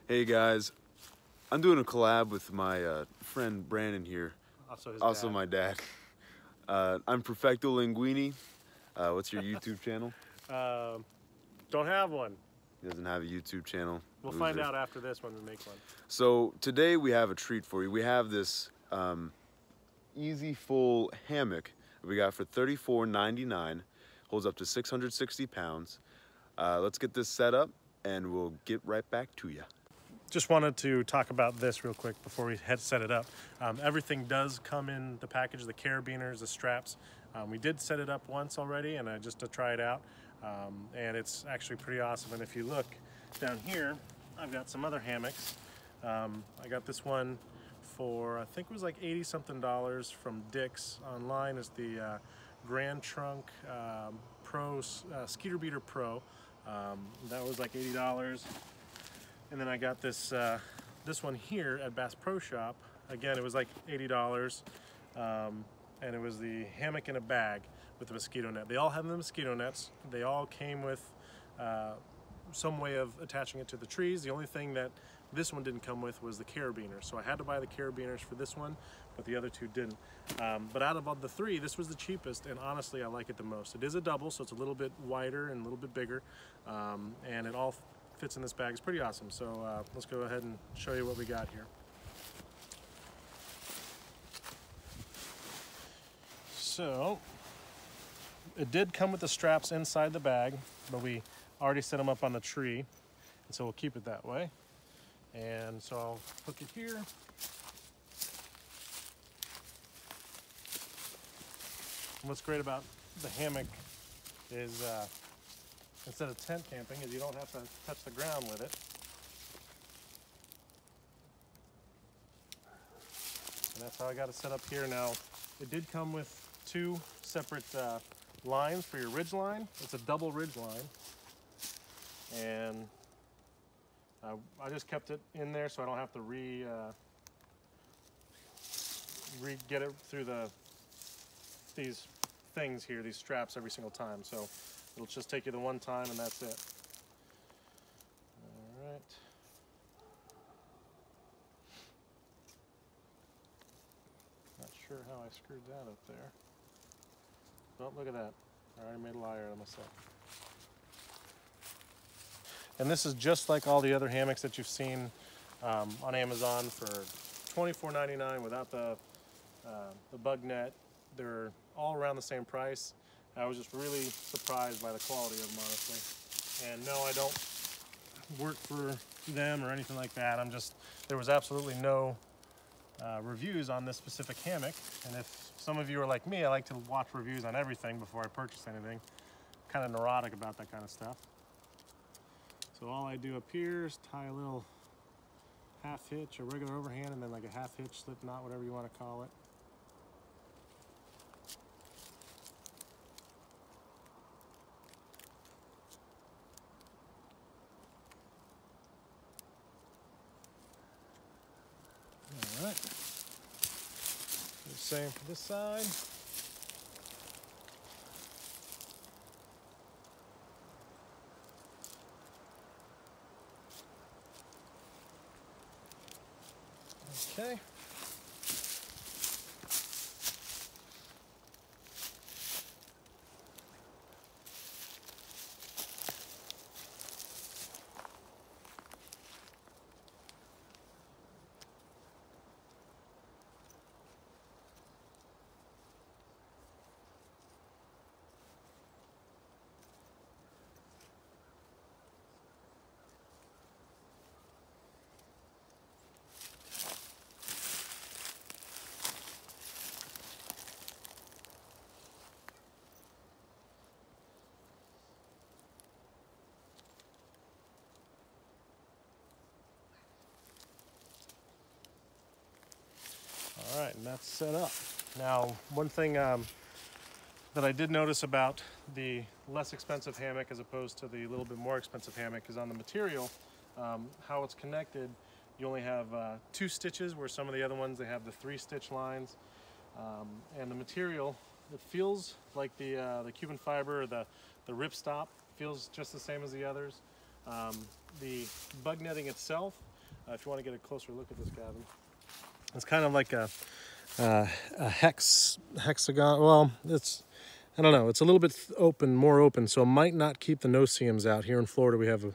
Hey guys, I'm doing a collab with my friend Brandon here, Also my dad. I'm Perfecto Linguini. What's your YouTube channel? don't have one. He doesn't have a YouTube channel. We'll Loser. find out after this when we make one. So today we have a treat for you. We have this EZFull Hammock we got for $34.99. Holds up to 660 pounds. Let's get this set up and we'll get right back to you. Just wanted to talk about this real quick before we set it up. Everything does come in the package, the carabiners, the straps. We did set it up once already, and just to try it out, and it's actually pretty awesome. And if you look down here, I've got some other hammocks. I got this one for, I think it was like 80 something dollars from Dick's online. Is the Grand Trunk Pro Skeeter Beater Pro. That was like $80. And then I got this this one here at Bass Pro Shop. Again, it was like $80, and it was the hammock in a bag with the mosquito net. They all have the mosquito nets. They all came with some way of attaching it to the trees. The only thing that this one didn't come with was the carabiner. So I had to buy the carabiners for this one, but the other two didn't. But out of the three, this was the cheapest, and honestly, I like it the most. It is a double, so it's a little bit wider and a little bit bigger, and it all fits in this bag. It's pretty awesome. So let's go ahead and show you what we got here. So it did come with the straps inside the bag, but we already set them up on the tree, and so we'll keep it that way. And so I'll hook it here. And what's great about the hammock is instead of tent camping, is you don't have to touch the ground with it. And that's how I got it set up here. Now, it did come with two separate lines for your ridge line. It's a double ridge line. And I just kept it in there so I don't have to get it through these things here, these straps every single time. So it'll just take you the one time and that's it. All right. Not sure how I screwed that up there. Oh, look at that. I already made a liar out of myself. And this is just like all the other hammocks that you've seen on Amazon for $24.99 without the bug net. They're all around the same price. I was just really surprised by the quality of them, honestly. And no, I don't work for them or anything like that. There was absolutely no reviews on this specific hammock. And if some of you are like me, I like to watch reviews on everything before I purchase anything. I'm kind of neurotic about that kind of stuff. So all I do up here is tie a little half hitch, a regular overhand, and then like a half hitch, slip knot, whatever you want to call it. All right. The same for this side. Okay. All right, and that's set up. Now, one thing that I did notice about the less expensive hammock as opposed to the little bit more expensive hammock is on the material, how it's connected. You only have 2 stitches, where some of the other ones, they have the 3-stitch lines. And the material, it feels like the Cuban fiber, or the ripstop, feels just the same as the others. The bug netting itself if you want to get a closer look at this cabin. It's kind of like a hexagon. Well, I don't know. It's a little bit open, more open, so it might not keep the no-see-ums out. Here in Florida, we have a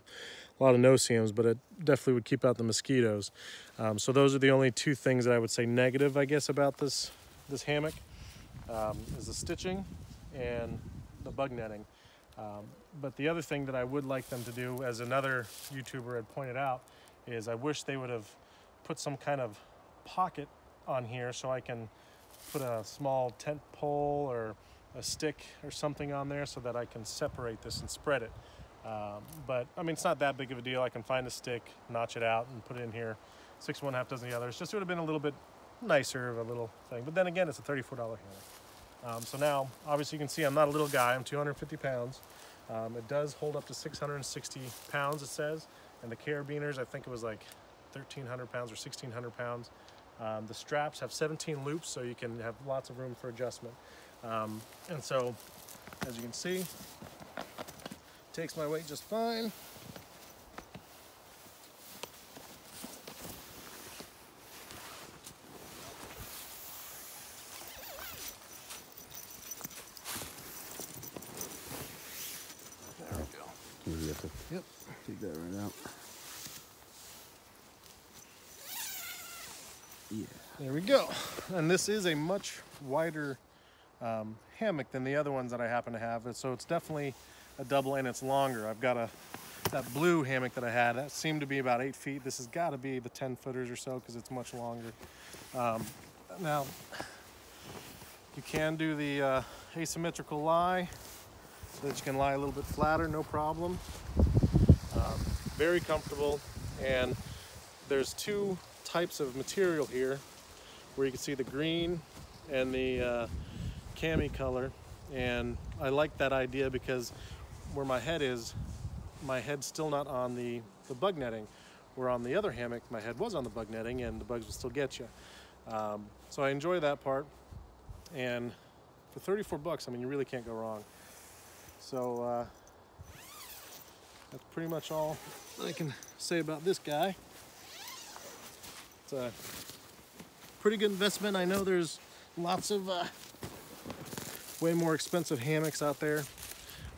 lot of no-see-ums, but it definitely would keep out the mosquitoes. So those are the only two things that I would say negative, I guess, about this hammock, is the stitching and the bug netting. But the other thing that I would like them to do, as another YouTuber had pointed out, is I wish they would have put some kind of pocket on here so I can put a small tent pole or a stick or something on there so that I can separate this and spread it. But I mean, it's not that big of a deal. I can find a stick, notch it out, and put it in here. 6 1/2 dozen the other. It's just would have been a little bit nicer of a little thing. But then again, it's a $34 hammock. So now, obviously, you can see I'm not a little guy. I'm 250 pounds. It does hold up to 660 pounds, it says. And the carabiners, I think it was like 1,300 pounds or 1,600 pounds. The straps have 17 loops, so you can have lots of room for adjustment. And so, as you can see, takes my weight just fine. There we go. You have to Yep. take that right out. Yeah. There we go. And this is a much wider hammock than the other ones that I happen to have. So it's definitely a double, and it's longer. I've got that blue hammock that I had, that seemed to be about 8 feet. This has got to be the 10 footers or so because it's much longer. Now, you can do the asymmetrical lie so that you can lie a little bit flatter, no problem. Very comfortable, and there's two types of material here where you can see the green and the cami color, and I like that idea because where my head is, my head's still not on the bug netting, where on the other hammock my head was on the bug netting and the bugs will still get you. So I enjoy that part, and for 34 bucks, I mean, you really can't go wrong. So that's pretty much all I can say about this guy. It's a pretty good investment. I know there's lots of way more expensive hammocks out there.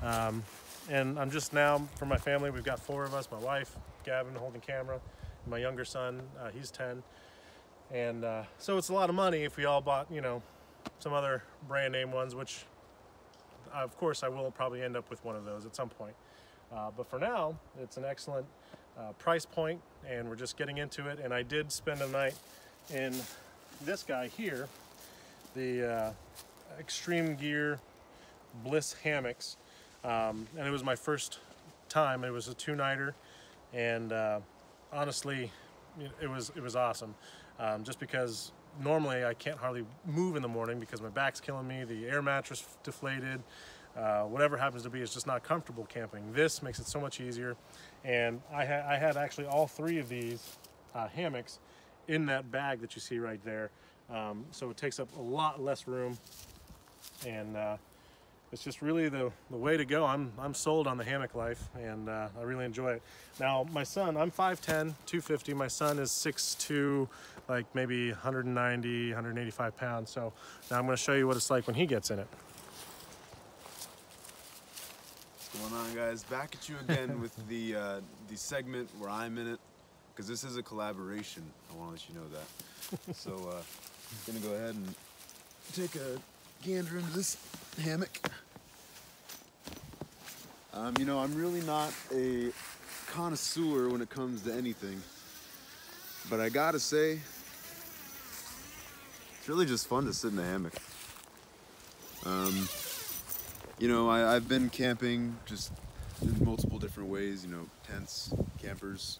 And I'm just now, for my family, we've got 4 of us, my wife, Gavin holding camera, and my younger son, he's 10. And so it's a lot of money if we all bought, you know, some other brand name ones, which of course I will probably end up with one of those at some point. But for now, it's an excellent price point, and we're just getting into it. And I did spend a night in this guy here, the Extreme Gear Bliss hammocks, and it was my first time. It was a 2-nighter, and honestly, it was awesome. Just because normally I can't hardly move in the morning because my back's killing me, the air mattress deflated, whatever happens to be, it's just not comfortable camping. This makes it so much easier, and I had actually all 3 of these hammocks in that bag that you see right there, so it takes up a lot less room, and it's just really the way to go. I'm sold on the hammock life, and I really enjoy it. Now, my son, I'm 5'10", 250. My son is 6'2", like maybe 190, 185 pounds. So now I'm going to show you what it's like when he gets in it. What's going on, guys? Back at you again with the segment where I'm in it, because this is a collaboration. I want to let you know that. So I'm going to go ahead and take a gander into this hammock. You know, I'm really not a connoisseur when it comes to anything, but I gotta say, it's really just fun to sit in a hammock. You know, I've been camping just in multiple different ways, you know, tents, campers,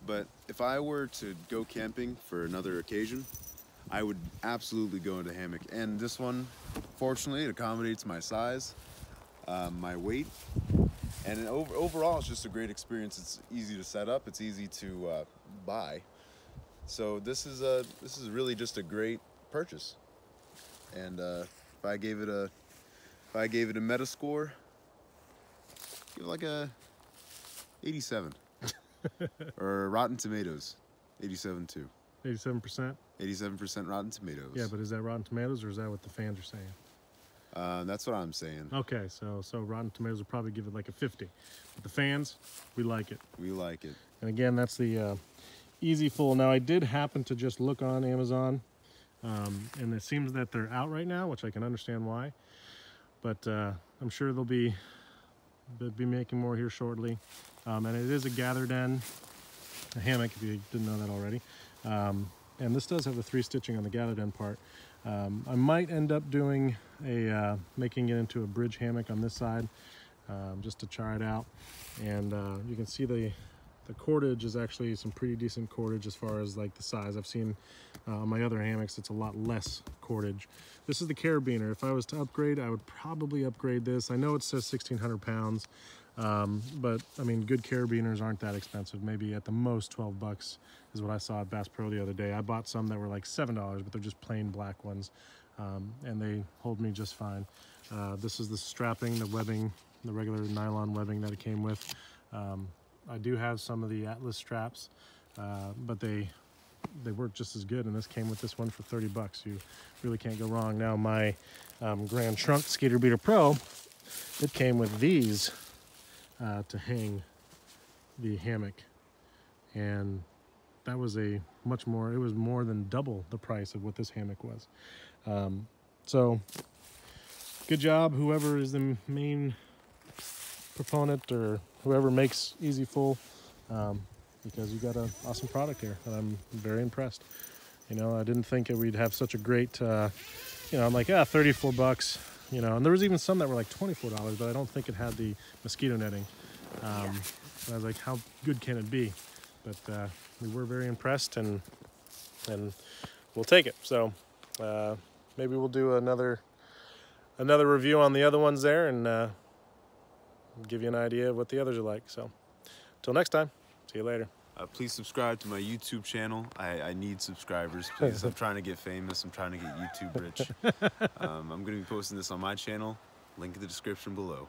but if I were to go camping for another occasion, I would absolutely go into a hammock. And this one, fortunately, it accommodates my size, my weight, and overall, it's just a great experience. It's easy to set up. It's easy to buy. So this is really just a great purchase. And if I gave it a Metascore, give it like a 87. Or Rotten Tomatoes, 87 too. 87%? 87% Rotten Tomatoes. Yeah, but is that Rotten Tomatoes or is that what the fans are saying? That's what I'm saying. Okay, so Rotten Tomatoes will probably give it like a 50. But the fans, we like it. We like it. And again, that's the EZFull. Now, I did happen to just look on Amazon, and it seems that they're out right now, which I can understand why. But I'm sure they'll be making more here shortly. And it is a gathered end, a hammock, if you didn't know that already. And this does have the 3 stitching on the gathered end part. I might end up doing making it into a bridge hammock on this side, just to try it out. And you can see the cordage is actually some pretty decent cordage as far as like the size. I've seen on my other hammocks it's a lot less cordage. This is the carabiner. If I was to upgrade, I would probably upgrade this. I know it says 1,600 pounds, but I mean, good carabiners aren't that expensive. Maybe at the most 12 bucks is what I saw at Bass Pro the other day. I bought some that were like $7, but they're just plain black ones, and they hold me just fine. This is the strapping, the webbing, the regular nylon webbing that it came with. I do have some of the Atlas straps, but they work just as good, and this came with this one for 30 bucks. You really can't go wrong. Now my Grand Trunk Skater Beater Pro, it came with these to hang the hammock, and that was it was more than double the price of what this hammock was. So good job, whoever is the main proponent or whoever makes EZFull, because you got an awesome product here, and I'm very impressed. You know, I didn't think we'd have such a great, you know, I'm like, 34 bucks, you know, and there was even some that were like $24, but I don't think it had the mosquito netting. I was like, how good can it be? But we were very impressed, and we'll take it. So maybe we'll do another review on the other ones there, and give you an idea of what the others are like. So till next time, see you later. Please subscribe to my YouTube channel. I need subscribers, please. I'm trying to get famous. I'm trying to get YouTube rich. I'm going to be posting this on my channel. Link in the description below.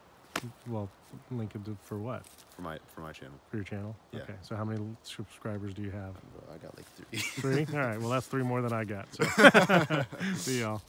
Well, link it for what? For my channel. For your channel? Yeah. Okay, so how many subscribers do you have? I got like 3. 3? All right, well, that's 3 more than I got. So see y'all.